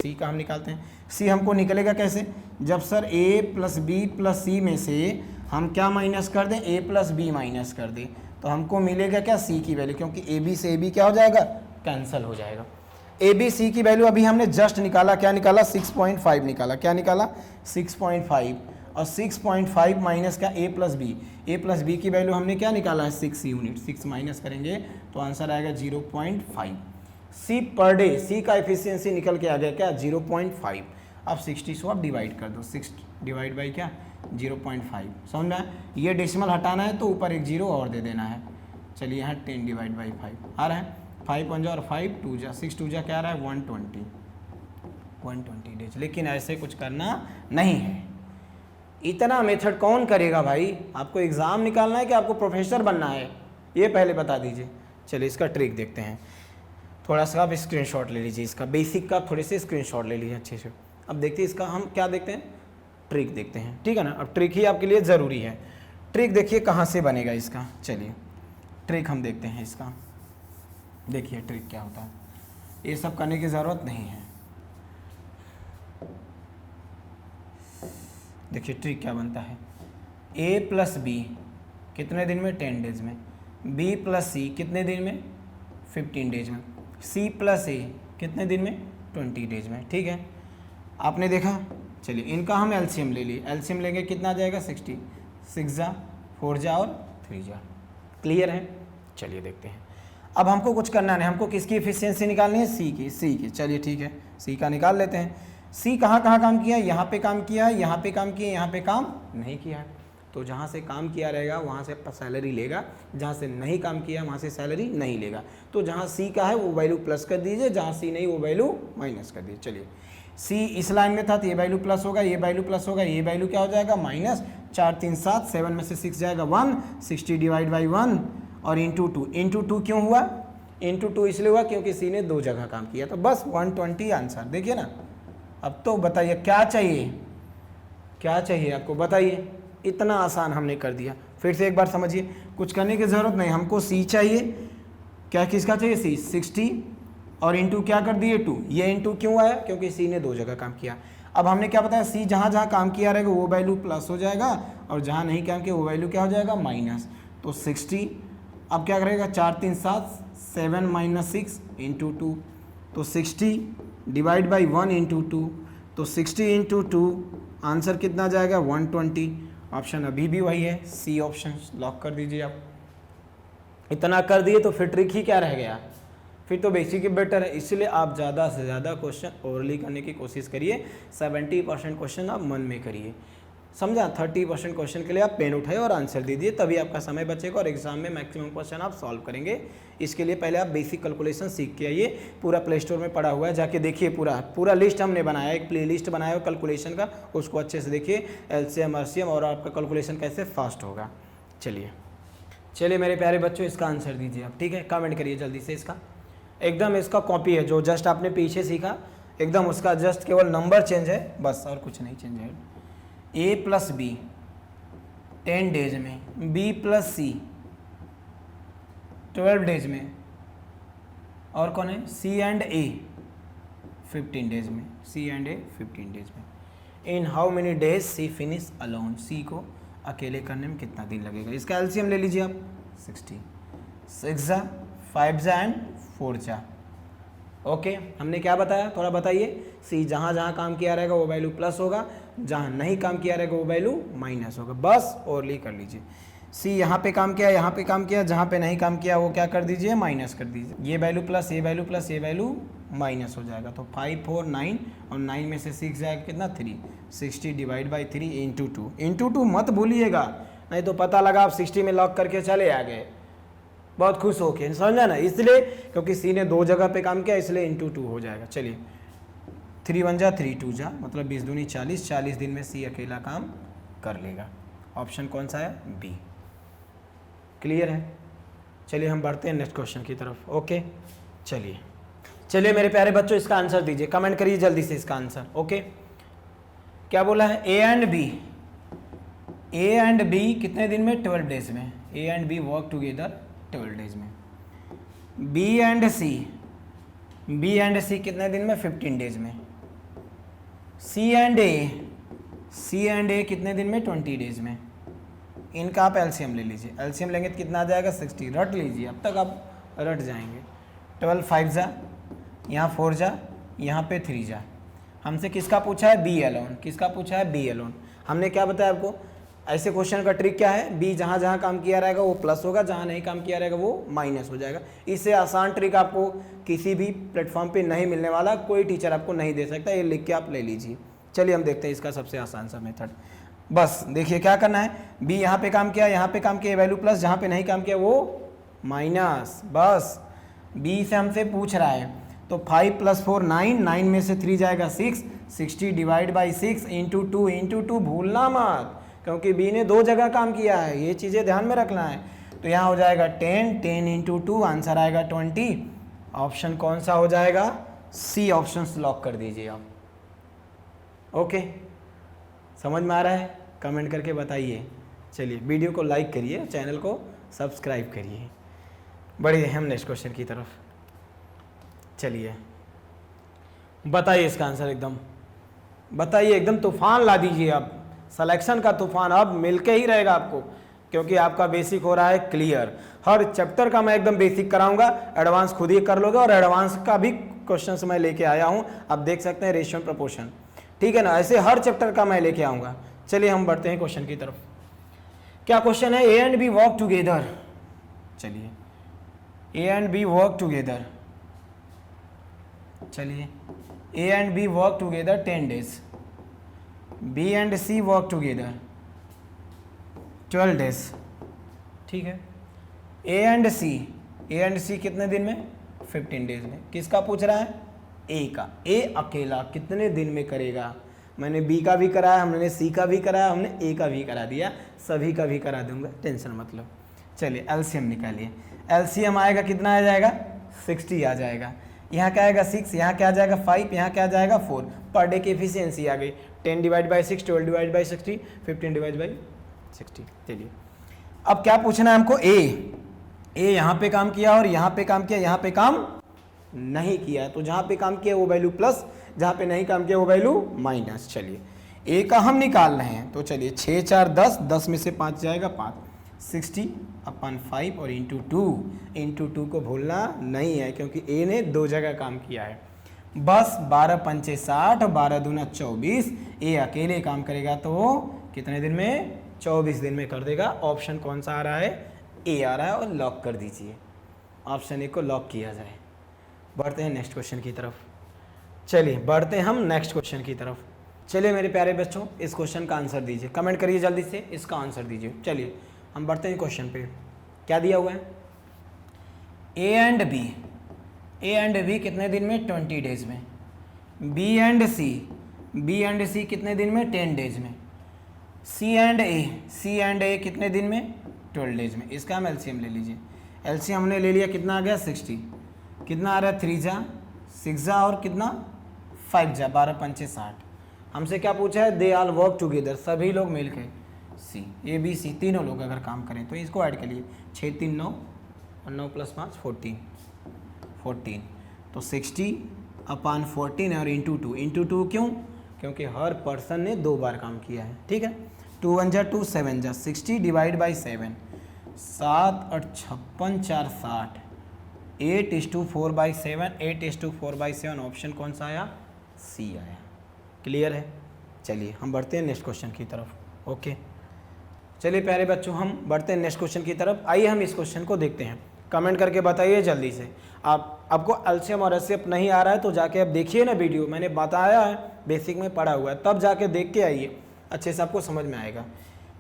सी का, हम निकालते हैं। सी हमको निकलेगा कैसे? जब sir a plus B plus C में से हम क्या माइनस कर दें? a प्लस बी माइनस कर दें, तो हमको मिलेगा क्या? सी की वैल्यू, क्योंकि ए बी से ए बी क्या हो जाएगा? कैंसिल हो जाएगा। ए बी सी की वैल्यू अभी हमने जस्ट निकाला, क्या निकाला? 6.5 निकाला। क्या निकाला? 6.5। और 6.5 माइनस का ए प्लस बी की वैल्यू हमने क्या निकाला है? 6 यूनिट। 6 माइनस करेंगे तो आंसर आएगा 0.5। सी पर डे, सी का एफिशिएंसी निकल के आ गया क्या? 0.5। अब 60 से आप डिवाइड कर दो, 6 डिवाइड बाई क्या? 0.5। समझ में आया? ये डेसिमल हटाना है तो ऊपर एक जीरो और दे देना है। चलिए यहाँ 10 डिवाइड बाई 5 आ रहा है। 5 1 जा और 5 2 जा, 6 2 जा क्या आ रहा है 120 डेज। लेकिन ऐसे कुछ करना नहीं है। इतना मेथड कौन करेगा भाई? आपको एग्ज़ाम निकालना है कि आपको प्रोफेसर बनना है, ये पहले बता दीजिए। चलिए इसका ट्रिक देखते हैं। थोड़ा सा आप स्क्रीनशॉट ले लीजिए, इसका बेसिक का थोड़े से स्क्रीनशॉट ले लीजिए अच्छे से। अब देखते हैं इसका हम क्या देखते हैं, ट्रिक देखते हैं, ठीक है ना। अब ट्रिक ही आपके लिए ज़रूरी है। ट्रिक देखिए कहाँ से बनेगा इसका। चलिए ट्रिक हम देखते हैं इसका। देखिए ट्रिक क्या होता है, ये सब करने की ज़रूरत नहीं है। देखिए ट्रिक क्या बनता है, a प्लस बी कितने दिन में 10 डेज में, b प्लस सी कितने दिन में 15 डेज में, c प्लस ए कितने दिन में 20 डेज में। ठीक है, आपने देखा। चलिए इनका हम एलसीएम ले लिए, एलसीएम लेंगे कितना आ जाएगा 60, 6 जा 4 जा और 3 जा। क्लियर है। चलिए देखते हैं। अब हमको कुछ करना नहीं, हमको किसकी एफिशिएंसी निकालनी है, सी की। चलिए ठीक है, सी का निकाल लेते हैं। सी कहाँ कहाँ काम किया, यहाँ पे काम किया है, यहाँ पे काम किया, यहाँ पे काम नहीं किया है। तो जहाँ से काम किया रहेगा वहाँ से सैलरी लेगा, जहाँ से नहीं काम किया वहाँ से सैलरी नहीं लेगा। तो जहाँ सी का है वो वैल्यू प्लस कर दीजिए, जहाँ सी नहीं वो वैल्यू माइनस कर दीजिए। चलिए सी इस लाइन में था तो ये वैल्यू प्लस होगा, ये वैल्यू प्लस होगा, ये वैल्यू क्या हो जाएगा माइनस। 4 3 7, 7 में से 6 जाएगा 1, 60 डिवाइड बाई 1 और इंटू 2। इंटू 2 क्यों हुआ, इंटू 2 इसलिए हुआ क्योंकि सी ने 2 जगह काम किया। तो बस 120 आंसर। देखिए ना। अब तो बताइए क्या चाहिए, क्या चाहिए आपको बताइए। इतना आसान हमने कर दिया। फिर से एक बार समझिए, कुछ करने की ज़रूरत नहीं, हमको सी चाहिए। क्या किसका चाहिए, सी 60 और इंटू क्या कर दिए 2। ये इंटू क्यों आया, क्योंकि सी ने 2 जगह काम किया। अब हमने क्या बताया, सी जहाँ जहाँ काम किया रहेगा वो वैल्यू प्लस हो जाएगा और जहाँ नहीं काम किया वो वैल्यू क्या हो जाएगा माइनस। तो 60 अब क्या करेगा, 4 3 7, 7 माइनस 6 इंटू 2। तो 60 डिवाइड बाई 1 इंटू 2। तो 60 इंटू 2 आंसर कितना जाएगा 120। ऑप्शन अभी भी वही है, सी ऑप्शन लॉक कर दीजिए आप। इतना कर दिए तो फिर ट्रिक ही क्या रह गया, फिर तो बेसिक ही बेटर है। इसलिए आप ज़्यादा से ज़्यादा क्वेश्चन ओरली करने की कोशिश करिए। 70% क्वेश्चन आप मन में करिए, समझा। 30% क्वेश्चन के लिए आप पेन उठाइए और आंसर दीजिए, तभी आपका समय बचेगा और एग्जाम में मैक्सिमम क्वेश्चन आप सॉल्व करेंगे। इसके लिए पहले आप बेसिक कैलकुलेशन सीख के आइए। पूरा प्ले स्टोर में पड़ा हुआ है, जाके देखिए। पूरा लिस्ट हमने बनाया, एक प्ले लिस्ट बनाया है कैलकुलेशन का, उसको अच्छे से देखिए। एलसीएम आरसीएम और आपका कैलकुलेशन कैसे फास्ट होगा। चलिए मेरे प्यारे बच्चों, इसका आंसर दीजिए आप, ठीक है। कमेंट करिए जल्दी से। इसका एकदम इसका कॉपी है जो जस्ट आपने पीछे सीखा, एकदम उसका जस्ट केवल नंबर चेंज है बस, और कुछ नहीं चेंज है। ए प्लस बी 10 डेज में, बी प्लस सी 12 डेज में, और कौन है सी एंड ए 15 डेज में, सी एंड ए 15 डेज में। In how many days C finish alone, C को अकेले करने में कितना दिन लगेगा। इसका एलसीएम ले लीजिए आप 60, 6 जा 5 जा एंड 4 जा। ओके, हमने क्या बताया, थोड़ा बताइए। सी जहाँ जहाँ काम किया रहेगा वो वैल्यू प्लस होगा, जहाँ नहीं काम किया रहेगा वो वैल्यू माइनस होगा। बस ओरली कर लीजिए। सी यहाँ पे काम किया, यहाँ पे काम किया, जहाँ पे नहीं काम किया वो क्या कर दीजिए माइनस कर दीजिए। ये वैल्यू प्लस, ये वैल्यू प्लस, ये वैल्यू माइनस हो जाएगा। तो 5 4 9 और 9 में से 6 जाएगा कितना 3। 60 डिवाइड बाई 3 इंटू 2। इंटू 2 मत भूलिएगा, नहीं तो पता लगा आप 60 में लॉक करके चले आ गए बहुत खुश होके, समझा ना। इसलिए क्योंकि सी ने 2 जगह पे काम किया इसलिए इंटू 2 हो जाएगा। चलिए 3 1 जा 3 2 जा, मतलब 20 दूनी 40, 40 दिन में सी अकेला काम कर लेगा। ऑप्शन कौन सा है, बी। क्लियर है। चलिए हम बढ़ते हैं नेक्स्ट क्वेश्चन की तरफ। ओके, चलिए मेरे प्यारे बच्चों, इसका आंसर दीजिए, कमेंट करिए जल्दी से इसका आंसर। ओके, क्या बोला है, ए एंड बी कितने दिन में 12 डेज में। A and B work together 12 days में। बी एंड सी कितने दिन में 15 डेज में। सी एंड ए कितने दिन में 20 डेज में। इनका आप एलसीएम ले लीजिए, एलसीएम लेंगे तो कितना आ जाएगा 60। रट लीजिए, अब तक आप रट जाएंगे। 12 5 जा, यहाँ 4 जा, यहाँ पे 3 जा। हमसे किसका पूछा है, बी अलोन। किसका पूछा है, बी अलोन। हमने क्या बताया आपको, ऐसे क्वेश्चन का ट्रिक क्या है, बी जहाँ जहाँ काम किया रहेगा वो प्लस होगा, जहाँ नहीं काम किया रहेगा वो माइनस हो जाएगा। इससे आसान ट्रिक आपको किसी भी प्लेटफॉर्म पे नहीं मिलने वाला, कोई टीचर आपको नहीं दे सकता, ये लिख के आप ले लीजिए। चलिए हम देखते हैं इसका सबसे आसान सा मेथड। बस देखिए क्या करना है, बी यहाँ पे काम किया, यहाँ पे काम किया, वैल्यू प्लस, जहाँ पे नहीं काम किया वो माइनस। बस बी से हमसे पूछ रहा है, तो 5 + 4 9, 9 में से 3 जाएगा 6, 60 डिवाइड बाई 6 इंटू 2 भूलना मत, क्योंकि बी ने 2 जगह काम किया है, ये चीज़ें ध्यान में रखना है। तो यहाँ हो जाएगा 10, 10 इंटू 2, आंसर आएगा 20। ऑप्शन कौन सा हो जाएगा? सी ऑप्शन लॉक कर दीजिए आप। ओके, समझ में आ रहा है? कमेंट करके बताइए। चलिए वीडियो को लाइक करिए, चैनल को सब्सक्राइब करिए। बढ़िए हम नेक्स्ट क्वेश्चन की तरफ। चलिए बताइए इसका आंसर, एकदम बताइए, एकदम तूफान ला दीजिए आप। सिलेक्शन का तूफान अब मिलके ही रहेगा आपको, क्योंकि आपका बेसिक हो रहा है क्लियर। हर चैप्टर का मैं एकदम बेसिक कराऊंगा, एडवांस खुद ही कर लोगे, और एडवांस का भी क्वेश्चंस मैं लेके आया हूं, आप देख सकते हैं रेशियो प्रोपोर्शन, ठीक है ना। ऐसे हर चैप्टर का मैं लेके आऊंगा। चलिए हम बढ़ते हैं क्वेश्चन की तरफ। क्या क्वेश्चन है? A and B work together. चलिए A and B work together, चलिए A and B work together 10 days, B and C work together 12 days, ठीक है। ए एंड सी कितने दिन में? 15 days में। किसका पूछ रहा है? ए का। ए अकेला कितने दिन में करेगा? मैंने बी का भी कराया, हमने सी का भी कराया, हमने ए का भी करा दिया, सभी का भी करा दूंगा, टेंशन मतलब। चलिए एलसीएम निकालिए। एलसीएम आएगा कितना आ जाएगा? 60 आ जाएगा। यहाँ क्या आएगा? 6, यहाँ क्या आ जाएगा? 5, यहाँ क्या आ जाएगा? 4। पर डे की एफिशिएंसी आ गई 10 divide by 6, 12 divide by 60, 15 divide by 60। चलिए अब क्या पूछना है हमको? ए यहाँ पे काम किया और यहाँ पे काम किया, यहाँ पे काम नहीं किया, तो जहाँ पे काम किया वो वैल्यू प्लस, जहाँ पे नहीं काम किया वो वैल्यू माइनस। चलिए ए का हम निकाल रहे हैं, तो चलिए 6 4 10, 10 में से 5 जाएगा 5, 60/5 और इंटू 2 को भूलना नहीं है, क्योंकि ए ने 2 जगह काम किया है। बस 12 पंचे 60 और 12 दूना 24। ए अकेले काम करेगा तो कितने दिन में? 24 दिन में कर देगा। ऑप्शन कौन सा आ रहा है? ए आ रहा है, और लॉक कर दीजिए। ऑप्शन ए को लॉक किया जाए। बढ़ते हैं नेक्स्ट क्वेश्चन की तरफ। चलिए बढ़ते हैं हम नेक्स्ट क्वेश्चन की तरफ। चलिए मेरे प्यारे बच्चों, इस क्वेश्चन का आंसर दीजिए, कमेंट करिए जल्दी से, इसका आंसर दीजिए। चलिए हम बढ़ते हैं क्वेश्चन पे। क्या दिया हुआ है? ए एंड बी कितने दिन में? 20 days में। बी एंड सी कितने दिन में? 10 days में। सी एंड ए कितने दिन में? 12 days में। इसका हम एलसीएम ले लीजिए। एलसीएम हमने ले लिया, कितना आ गया? 60। कितना आ रहा है? 3 जा 6 जा और कितना? 5 जा 12 पंचे 60। हमसे क्या पूछा है? दे ऑल वर्क टुगेदर, सभी लोग मिलकर, सी ए बी सी तीनों लोग अगर काम करें तो इसको ऐड करिए। 6 3 9 और 9 + 5 14। तो 60/14 और इंटू 2 क्यों? क्योंकि हर पर्सन ने 2 बार काम किया है, ठीक है। 2 1 जा 2, 7 जा 60 डिवाइड बाई 7, 7 और 56 4 60, 8:4/7, 8:4/7। ऑप्शन कौन सा आया? सी आया। क्लियर है? चलिए हम बढ़ते हैं नेक्स्ट क्वेश्चन की तरफ। ओके चलिए प्यारे बच्चों, हम बढ़ते हैं नेक्स्ट क्वेश्चन की तरफ। आइए हम इस क्वेश्चन को देखते हैं। कमेंट करके बताइए जल्दी से। आपको एलसीएम और एचसीएफ नहीं आ रहा है तो जाके आप देखिए ना, वीडियो मैंने बताया है, बेसिक में पढ़ा हुआ है, तब जाके देख के आइए, अच्छे से आपको समझ में आएगा।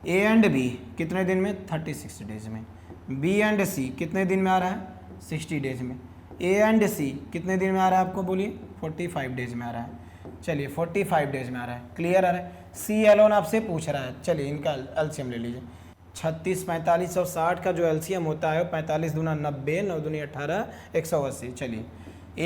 ए एंड बी कितने दिन में? 36 days में। बी एंड सी कितने दिन में आ रहा है? 60 days में। ए एंड सी कितने दिन में आ रहा है आपको बोलिए? 45 days में आ रहा है। चलिए 45 days में आ रहा है। क्लियर आ रहा है? सी एलोन आपसे पूछ रहा है। चलिए इनका एलसीएम ले लीजिए। 36, 45 और 60 का जो एलसीएम होता है 45 दूना 90, 9 दूनी 18, 180। चलिए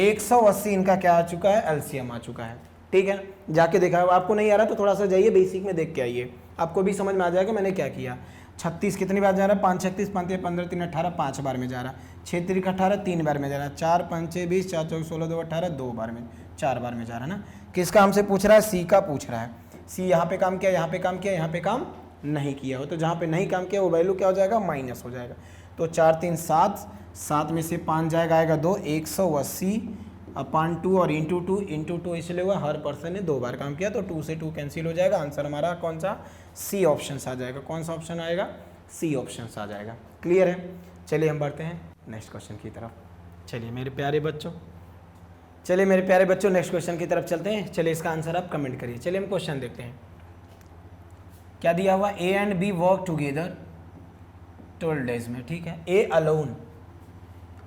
180 इनका क्या आ चुका है? एलसीएम आ चुका है, ठीक है। जाके देखा, आपको नहीं आ रहा तो थोड़ा सा जाइए बेसिक में देख के आइए, आपको भी समझ में आ जाएगा मैंने क्या किया। 36 कितनी बार जा रहा है? 5 36, 5 15 3 18, 5 बार में जा रहा है। 6 3 18, 3 बार में जा रहा है। 4 5 6 20, 4 4 16 2 18, 2 बार में, 4 बार में जा रहा है ना। किसका हमसे पूछ रहा है? सी का पूछ रहा है। सी यहाँ पे काम किया, यहाँ पे काम किया, यहाँ पे काम नहीं किया हो, तो जहाँ पे नहीं काम किया वो वैल्यू क्या हो जाएगा? माइनस हो जाएगा। तो 4 3 7, 7 में से 5 जाएगा, आएगा 2, 180/2 और इंटू 2 इसलिए हुआ हर पर्सन ने 2 बार काम किया, तो 2 से 2 कैंसिल हो जाएगा। आंसर हमारा कौन सा? सी ऑप्शन आ जाएगा। कौन सा ऑप्शन आएगा? सी ऑप्शन आ जाएगा। क्लियर है? चलिए हम बढ़ते हैं नेक्स्ट क्वेश्चन की तरफ। चलिए मेरे प्यारे बच्चों नेक्स्ट क्वेश्चन की तरफ चलते हैं। चलिए इसका आंसर आप कमेंट करिए। चलिए हम क्वेश्चन देखते हैं। क्या दिया हुआ? A and B work together 12 days में, ठीक है। ए अलोन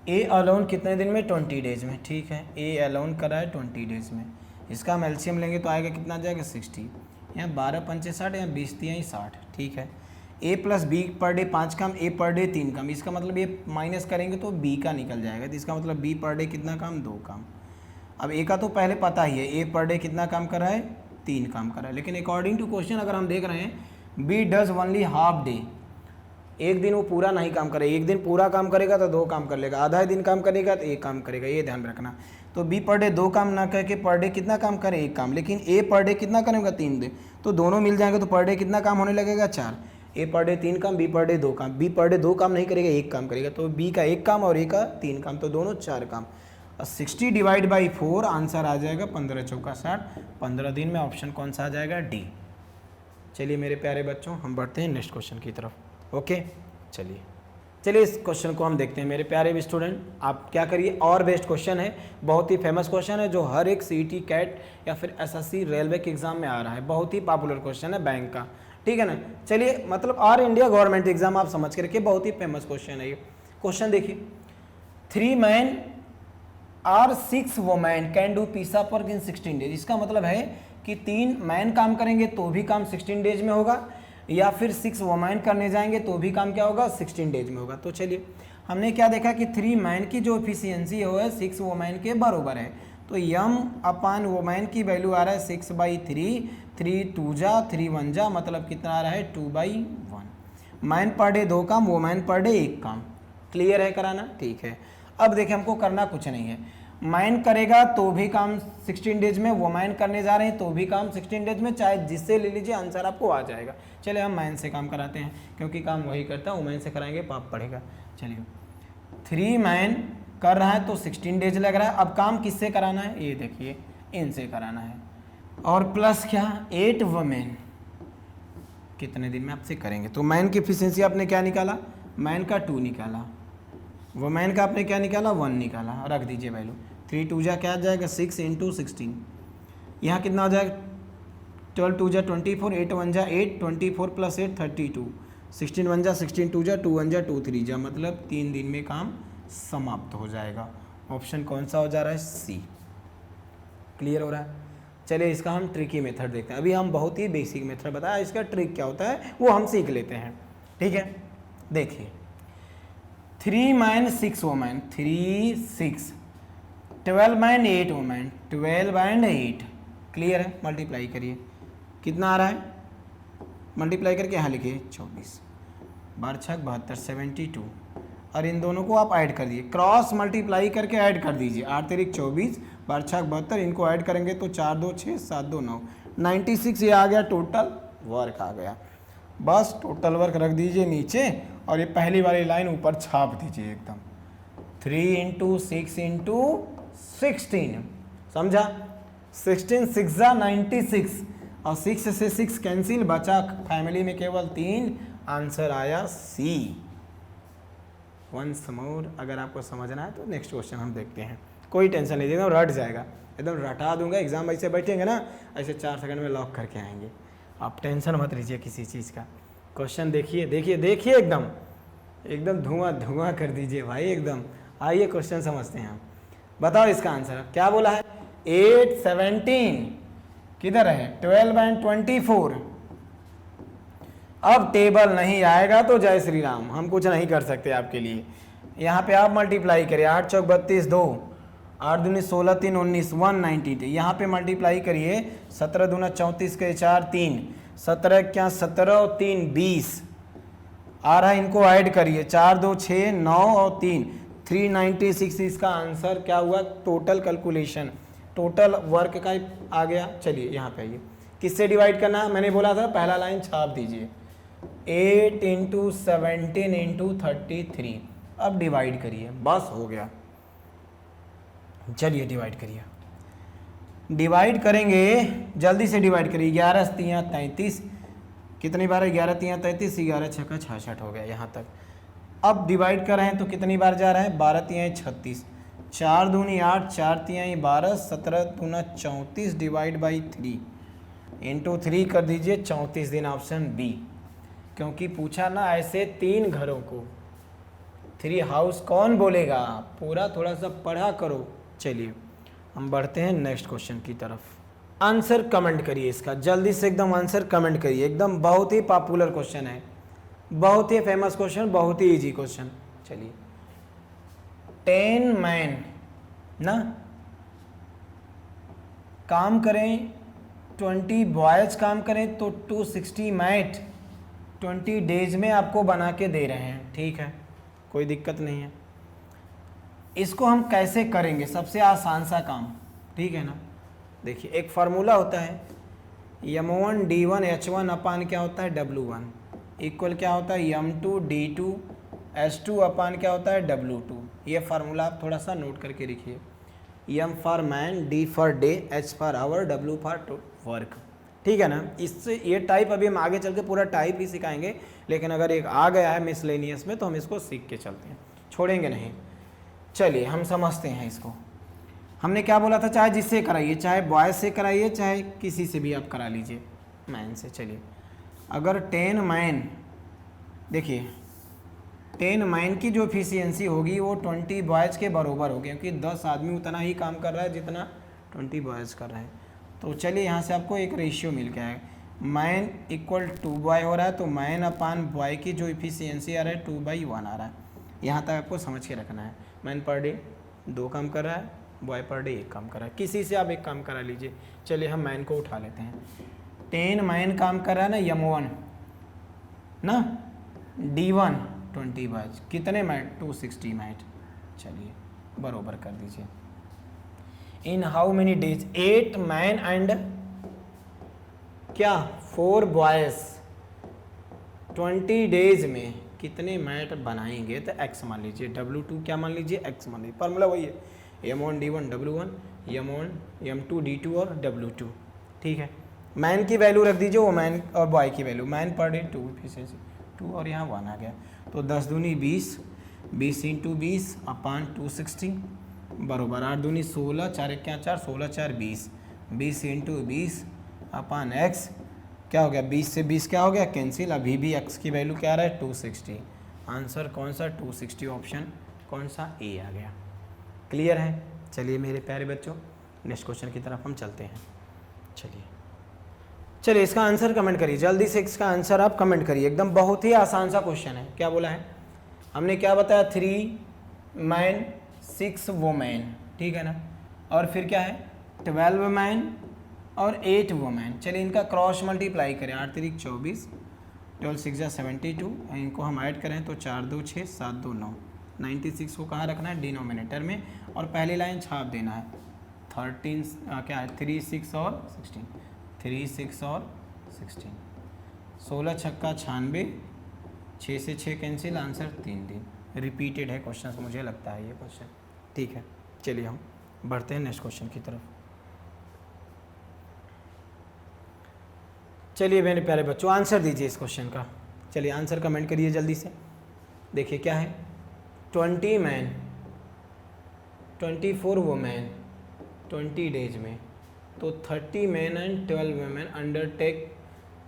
ए अलोन कितने दिन में, 20 डेज में, ठीक है। ए अलोन करा है 20 डेज में, इसका हम एलसीएम लेंगे तो आएगा कितना, आ जाएगा 60, यहाँ 12 पंचे 60, यहाँ 20 तिहाई 60, ठीक है। ए प्लस बी पर डे 5 काम, ए पर डे 3 काम, इसका मतलब ये माइनस करेंगे तो बी का निकल जाएगा, तो इसका मतलब बी पर डे कितना काम, 2 काम। अब ए का तो पहले पता ही है, ए पर डे कितना काम कर रहा है, 3 काम कर रहा है, लेकिन अकॉर्डिंग टू क्वेश्चन अगर हम देख रहे हैं B does only half day, एक दिन वो पूरा नहीं काम करेगा, एक दिन पूरा काम करेगा तो 2 काम कर लेगा, आधा दिन काम करेगा तो 1 काम करेगा, ये ध्यान रखना। तो बी पर डे 2 काम ना कह के पर डे कितना काम करे, 1 काम, लेकिन ए पर डे कितना करेगा, 3 दिन, तो दोनों मिल जाएंगे तो पर डे कितना काम होने लगेगा, 4। ए पर डे 3 काम, बी पर डे 2 काम, बी पर डे 2 काम नहीं करेगा, 1 काम करेगा, तो बी का 1 काम और ए का 3 काम, तो दोनों 4 काम। 60 डिवाइड बाई 4 आंसर आ जाएगा 15 चौका 60, 15 दिन में ऑप्शन कौन सा आ जाएगा, डी। चलिए मेरे प्यारे बच्चों हम बढ़ते हैं नेक्स्ट क्वेश्चन की तरफ। ओके चलिए इस क्वेश्चन को हम देखते हैं मेरे प्यारे स्टूडेंट। आप क्या करिए, और बेस्ट क्वेश्चन है, बहुत ही फेमस क्वेश्चन है, जो हर एक सीईटी कैट या फिर एसएससी रेलवे के एग्जाम में आ रहा है, बहुत ही पॉपुलर क्वेश्चन है बैंक का, ठीक है ना। चलिए मतलब ऑल इंडिया गवर्नमेंट एग्जाम आप समझ के रखिए, बहुत ही फेमस क्वेश्चन है ये। क्वेश्चन देखिए, 3 मैन और 6 women can do piece of work in 16 days. इसका मतलब है कि 3 मैन काम करेंगे तो भी काम 16 डेज में होगा, या फिर 6 वोमेन करने जाएंगे तो भी काम क्या होगा, 16 डेज में होगा। तो चलिए हमने क्या देखा कि 3 मैन की जो एफिशिएंसी है 6 वोमेन के बराबर है, तो यम अपान वोमेन की वैल्यू आ रहा है 6/3, 3 2 जा 3 1 जा, मतलब कितना आ रहा है 2/1। मैन पर डे 2 काम, वोमेन पर डे 1 काम। क्लियर है कराना, ठीक है। अब देखिए हमको करना कुछ नहीं है, मैन करेगा तो भी काम 16 डेज में, वोमेन करने जा रहे हैं तो भी काम 16 डेज में, चाहे जिससे ले लीजिए आंसर आपको आ जाएगा। चलिए हम मैन से काम कराते हैं, क्योंकि काम वही करता है, वोमेन से कराएंगे पाप पड़ेगा। चलिए 3 मैन कर रहा है तो 16 डेज लग रहा है। अब काम किससे कराना है, ये देखिए इनसे कराना है, और प्लस क्या 8 वोमेन कितने दिन में आपसे करेंगे। तो मैन की एफिशिएंसी आपने क्या निकाला, मैन का 2 निकाला, वोमेन का आपने क्या निकाला, 1 निकाला, रख दीजिए वैल्यू। 3 2 जा क्या आ जाएगा 6 × 16, यहाँ कितना हो जाएगा 12 2 जा 24, 8 1 जा 8, 24 + 8 32, 16 1 जा 16 2 जा 2 1 जा 2 3 जा, मतलब 3 दिन में काम समाप्त हो जाएगा। ऑप्शन कौन सा हो जा रहा है, सी। क्लियर हो रहा है। चलिए इसका हम ट्रिकी मेथड देखते हैं। अभी हम बहुत ही बेसिक मेथड बताया, इसका ट्रिक क्या होता है वो हम सीख लेते हैं, ठीक है। देखिए 3 man 6 women, 3 6, 12 man 8 women, 12 and 8। Clear है, मल्टीप्लाई करिए, कितना आ रहा है, मल्टीप्लाई करके यहाँ लिखिए 24 बार 6 72 72, और इन दोनों को आप ऐड कर दिए, क्रॉस मल्टीप्लाई करके ऐड कर दीजिए, 8 3 24 बार 6 72, इनको ऐड करेंगे तो 4 2 6 7 2 9, 96 ये आ गया टोटल वर्क आ गया। बस टोटल वर्क रख दीजिए नीचे, और ये पहली वाली लाइन ऊपर छाप दीजिए एकदम, 3 × 6 × 16, समझा। 16 6 जा 96, और 6 से 6 कैंसिल, बचा फैमिली में केवल 3, आंसर आया सी। वंस मोर, अगर आपको समझना है तो नेक्स्ट क्वेश्चन हम देखते हैं, कोई टेंशन नहीं, एकदम रट जाएगा, एकदम रटा दूंगा। एग्जाम ऐसे बैठेंगे ना, ऐसे 4 सेकंड में लॉक करके आएंगे, आप टेंशन मत लीजिए किसी चीज़ का। क्वेश्चन देखिए देखिए देखिए, एकदम एकदम धुआं कर दीजिए भाई एकदम। आइए क्वेश्चन समझते हैं हम, बताओ इसका आंसर क्या बोला है। 8 17 किधर है, 12 एंड 24। अब टेबल नहीं आएगा तो जय श्री राम, हम कुछ नहीं कर सकते आपके लिए। यहाँ पे आप मल्टीप्लाई करिए, 8 चौक 32 2, 8 दूनी 16 3 19 192, यहाँ पे मल्टीप्लाई करिए, 17 दूना 34 के 4 3, 17 क्या 17 और 3 20 आ रहा है, इनको ऐड करिए, 4 2 6 9 और 3 396। इसका आंसर क्या हुआ, टोटल कैलकुलेशन, टोटल वर्क का आ गया। चलिए यहाँ पे आइए, किससे डिवाइड करना है, मैंने बोला था पहला लाइन छाप दीजिए, 8 × 17 × 33। अब डिवाइड करिए, बस हो गया। चलिए डिवाइड करिए, डिवाइड करेंगे, जल्दी से डिवाइड करिए, 11 3 33, कितनी बार है, 11 3 33, 11 6 66 हो गया यहाँ तक। अब डिवाइड कर रहे हैं तो कितनी बार जा रहा है, 12 3 36, 4 दूनी 8, 4 3 12, 17 दूना 34 डिवाइड बाई 3 इंटू 3 कर दीजिए, 34 दिन, ऑप्शन बी। क्योंकि पूछा ना ऐसे 3 घरों को, 3 हाउस कौन बोलेगा, पूरा थोड़ा सा पढ़ा करो। चलिए हम बढ़ते हैं नेक्स्ट क्वेश्चन की तरफ। आंसर कमेंट करिए इसका, जल्दी से एकदम आंसर कमेंट करिए। एकदम बहुत ही पॉपुलर क्वेश्चन है, बहुत ही फेमस क्वेश्चन, बहुत ही इजी क्वेश्चन। चलिए 10 मैन ना काम करें, 20 बॉयज काम करें तो 260 मैट 20 डेज में आपको बना के दे रहे हैं। ठीक है, कोई दिक्कत नहीं है। इसको हम कैसे करेंगे, सबसे आसान सा काम, ठीक है ना। देखिए एक फार्मूला होता है m1 d1 h1 अपान क्या होता है w1 इक्वल क्या होता है m2 d2 h2 अपान क्या होता है w2। ये फार्मूला आप थोड़ा सा नोट करके लिखिए। m for man, d for day, h for hour, w for work. ठीक है ना। इससे ये टाइप अभी हम आगे चल के पूरा टाइप ही सिखाएंगे, लेकिन अगर एक आ गया है मिसलेनियस में तो हम इसको सीख के चलते हैं, छोड़ेंगे नहीं। चलिए हम समझते हैं इसको। हमने क्या बोला था, चाहे जिससे कराइए, चाहे बॉयज़ से कराइए, चाहे किसी से भी आप करा लीजिए, मैन से। चलिए अगर 10 मैन, देखिए 10 मैन की जो एफिशिएंसी होगी वो 20 बॉयज़ के बराबर होगी, क्योंकि 10 आदमी उतना ही काम कर रहा है जितना 20 बॉयज़ कर रहे हैं। तो चलिए यहाँ से आपको एक रेशियो मिल गया है, मैन इक्वल 2 बॉय हो रहा है, तो मैन अपान बॉय की जो एफिशिएंसी आ रहा है 2/1 आ रहा है। यहाँ तक आपको समझ के रखना है। मैन पर डे 2 काम कर रहा है, बॉय पर डे 1 काम कर रहा है, किसी से आप 1 काम करा लीजिए। चलिए हम मैन को उठा लेते हैं। 10 मैन काम कर रहा है ना m1 ना, d1 20 बॉयज, कितने मैट 260 मैट। चलिए बरोबर कर दीजिए। इन how many days 8 man and क्या 4 बॉयज 20 डेज में कितने मैट बनाएंगे, तो x मान लीजिए, w2 क्या मान लीजिए, x मान लीजिए। फॉर्मूला वही है m1 d1 w1, m1 m2 d2 और w2। ठीक है, मैन की वैल्यू रख दीजिए, वो मैन और बॉय की value, man per day 2 efficiency 2 और यहाँ 1 आ गया, तो 10 दूनी 20, 20 इंटू 20 अपान 260 बरोबर 8 दूनी 16, 4 1 4, 16 4 20, 20 इंटू 20 अपान x क्या हो गया, 20 से 20 क्या हो गया, कैंसिल। अभी भी x की वैल्यू क्या आ रहा है 260। आंसर कौन सा 260, ऑप्शन कौन सा ए आ गया। क्लियर है। चलिए मेरे प्यारे बच्चों नेक्स्ट क्वेश्चन की तरफ हम चलते हैं। चलिए इसका आंसर कमेंट करिए, जल्दी से इसका आंसर आप कमेंट करिए। एकदम बहुत ही आसान सा क्वेश्चन है। क्या बोला है हमने, क्या बताया, 3 मैन 6 वोमेन, ठीक है ना, और फिर क्या है 12 मैन और 8 वोमेन। चलिए इनका क्रॉस मल्टीप्लाई करें, 8 3 24, 12 6 72, इनको हम ऐड करें तो 4 2 6 7 2 9, 96 को कहाँ रखना है, डिनोमिनेटर में, और पहली लाइन छाप देना है 13 क्या है 3 6 और 16, 3 6 और 16, 16 छक्का 96, 6 से 6 कैंसिल, आंसर 3 दिन। रिपीटेड है क्वेश्चन, मुझे लगता है ये क्वेश्चन। ठीक है, चलिए हम बढ़ते हैं नेक्स्ट क्वेश्चन की तरफ। चलिए मेरे प्यारे बच्चों आंसर दीजिए इस क्वेश्चन का। चलिए आंसर कमेंट करिए जल्दी से। देखिए क्या है, 20 मैन 24 वुमेन 20 डेज में, तो 30 man and 12 women undertake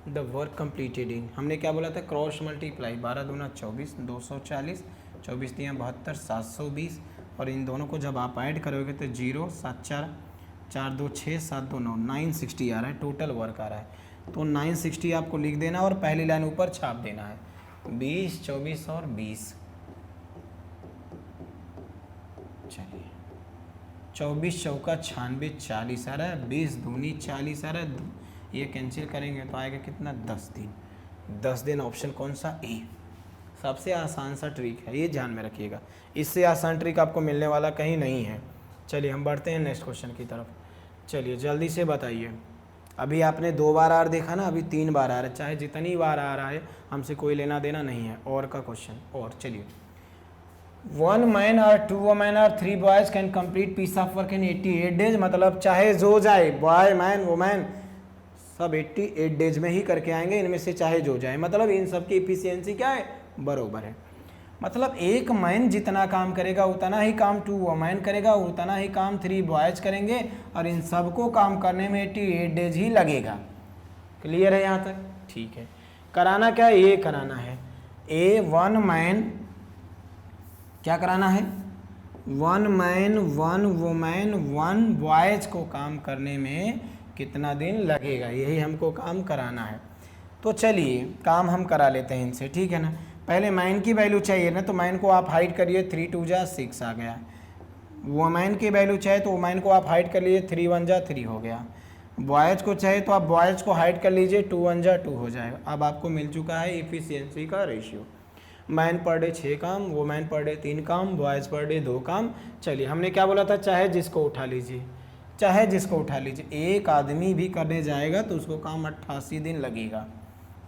the work completed in, हमने क्या बोला था, क्रॉस मल्टीप्लाई, 12 दूना 24, 240, 24 दिया 72, 720, और इन दोनों को जब आप ऐड करोगे तो 0 7 4 4 2 6 7 2 9, 960 आ रहा है, टोटल वर्क आ रहा है। तो 960 आपको लिख देना और पहली लाइन ऊपर छाप देना है, 20 24 और 20। चलिए 24 चौका 96, 40 आ रहा है, 20 दूनी 40 आ रहा है, ये कैंसिल करेंगे तो आएगा कितना, 10 दिन। 10 दिन ऑप्शन कौन सा, ए। सबसे आसान सा ट्रिक है, ये ध्यान में रखिएगा, इससे आसान ट्रिक आपको मिलने वाला कहीं नहीं है। चलिए हम बढ़ते हैं नेक्स्ट क्वेश्चन की तरफ। चलिए जल्दी से बताइए, अभी आपने 2 बार आर देखा ना, अभी 3 बार आ रहा है, चाहे जितनी बार आ रहा है हमसे कोई लेना देना नहीं है। और का क्वेश्चन, और चलिए 1 मैन और 2 वुमेन और 3 boys can complete piece of work in 88 days, मतलब चाहे जो जाए, बॉय मैन वुमेन सब 88 डेज में ही करके आएंगे, इनमें से चाहे जो जाए, मतलब इन सब की एफिशिएंसी क्या है, बरोबर है। मतलब एक मैन जितना काम करेगा उतना ही काम 2 वुमेन करेगा, उतना ही काम 3 बॉयज करेंगे, और इन सबको काम करने में 88 डेज ही लगेगा। क्लियर है यहाँ तक, ठीक है। कराना क्या है, ये कराना है, A 1 मैन क्या कराना है, 1 मैन 1 वुमेन 1 बॉयज को काम करने में कितना दिन लगेगा, यही हमको काम कराना है। तो चलिए काम हम करा लेते हैं इनसे, ठीक है ना। पहले मैन की वैल्यू चाहिए ना, तो मैन को आप हाइड करिए, 3 2 जा 6 आ गया। वुमेन की वैल्यू चाहिए तो वुमेन को आप हाइड कर लीजिए, 3 1 जा 3 हो गया। बॉयज़ को चाहिए तो आप बॉयज़ को हाइड कर लीजिए, 2 1 जा 2 हो जाएगा। अब आपको मिल चुका है इफिशियंसी का रेशियो। मैन पर डे 6 काम, वुमेन पर डे 3 काम, बॉयज़ पर डे 2 काम। चलिए हमने क्या बोला था, चाहे जिसको उठा लीजिए, चाहे जिसको उठा लीजिए। एक आदमी भी करने जाएगा तो उसको काम 88 दिन लगेगा,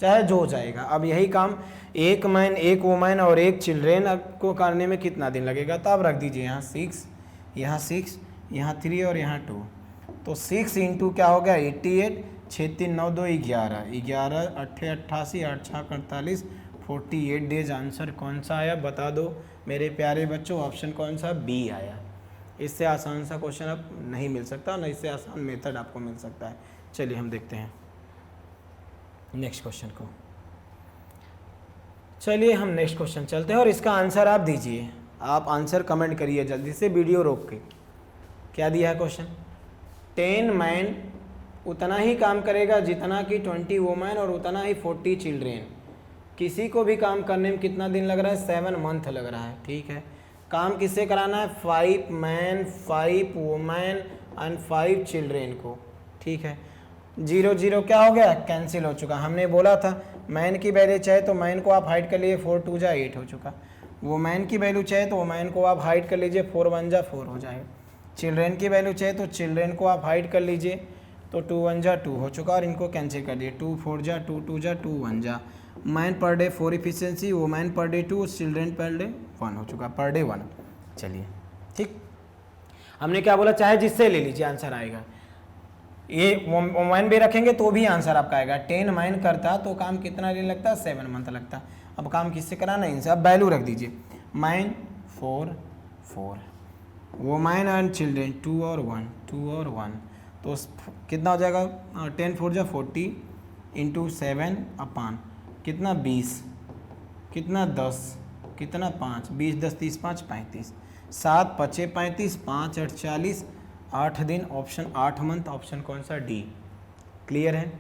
चाहे जो जाएगा। अब यही काम एक मैन एक वुमेन और एक चिल्ड्रेन को करने में कितना दिन लगेगा, तो आप रख दीजिए यहाँ 6, यहाँ 6, यहाँ 3 और यहाँ 2। तो 6 इंटू क्या हो गया 88, 6 3 9 2 11, 11 8 88, 8 6 48, 48 डेज। आंसर कौन सा आया बता दो मेरे प्यारे बच्चों, ऑप्शन कौन सा, बी आया। इससे आसान सा क्वेश्चन अब नहीं मिल सकता, ना इससे आसान मेथड आपको मिल सकता है। चलिए हम देखते हैं नेक्स्ट क्वेश्चन को। चलिए हम नेक्स्ट क्वेश्चन चलते हैं और इसका आंसर आप दीजिए। आप आंसर कमेंट करिए जल्दी से वीडियो रोक के। क्या दिया है क्वेश्चन, 10 मैन उतना ही काम करेगा जितना कि 20 वुमेन और उतना ही 40 चिल्ड्रेन। किसी को भी काम करने में कितना दिन लग रहा है, 7 मंथ लग रहा है, ठीक है। काम किससे कराना है, 5 मैन 5 वुमेन एंड 5 चिल्ड्रेन को, ठीक है। 0 0 क्या हो गया, कैंसिल हो चुका। हमने बोला था मैन की वैल्यू चाहे तो मैन को आप हाइड कर लीजिए, 4 2 जा 8 हो चुका। वुमेन की वैल्यू चाहे तो वुमेन को आप हाइड कर लीजिए, 4 1 जा 4 हो जाएगा। चिल्ड्रेन की वैल्यू चाहिए तो चिल्ड्रेन को आप हाइड कर लीजिए, तो 2 1 जा 2 हो चुका और इनको कैंसिल कर दिए, 2 4 जा 2 2 जा 2 1 जा। Man per day 4 efficiency, women per day 2, children per day 1 हो चुका, पर डे 1। चलिए ठीक, हमने क्या बोला, चाहे जिससे ले लीजिए आंसर आएगा। ये वुमेन भी रखेंगे तो भी आंसर आपका आएगा। 10 मैन करता तो काम कितना दिन लगता, 7 मंथ लगता। अब काम किससे कराना है, इनसे। अब वैल्यू रख दीजिए, मैन 4 4, वुमेन एंड चिल्ड्रेन 2 और 1 2 और 1, तो कितना हो जाएगा, 10 4 जा 40 इंटू 7 अपान कितना 20, कितना 10, कितना 5, 20 10 30 5 35, 7 5 35, 5 8 40, 8 दिन, ऑप्शन 8 मंथ, ऑप्शन कौन सा, डी। क्लियर है।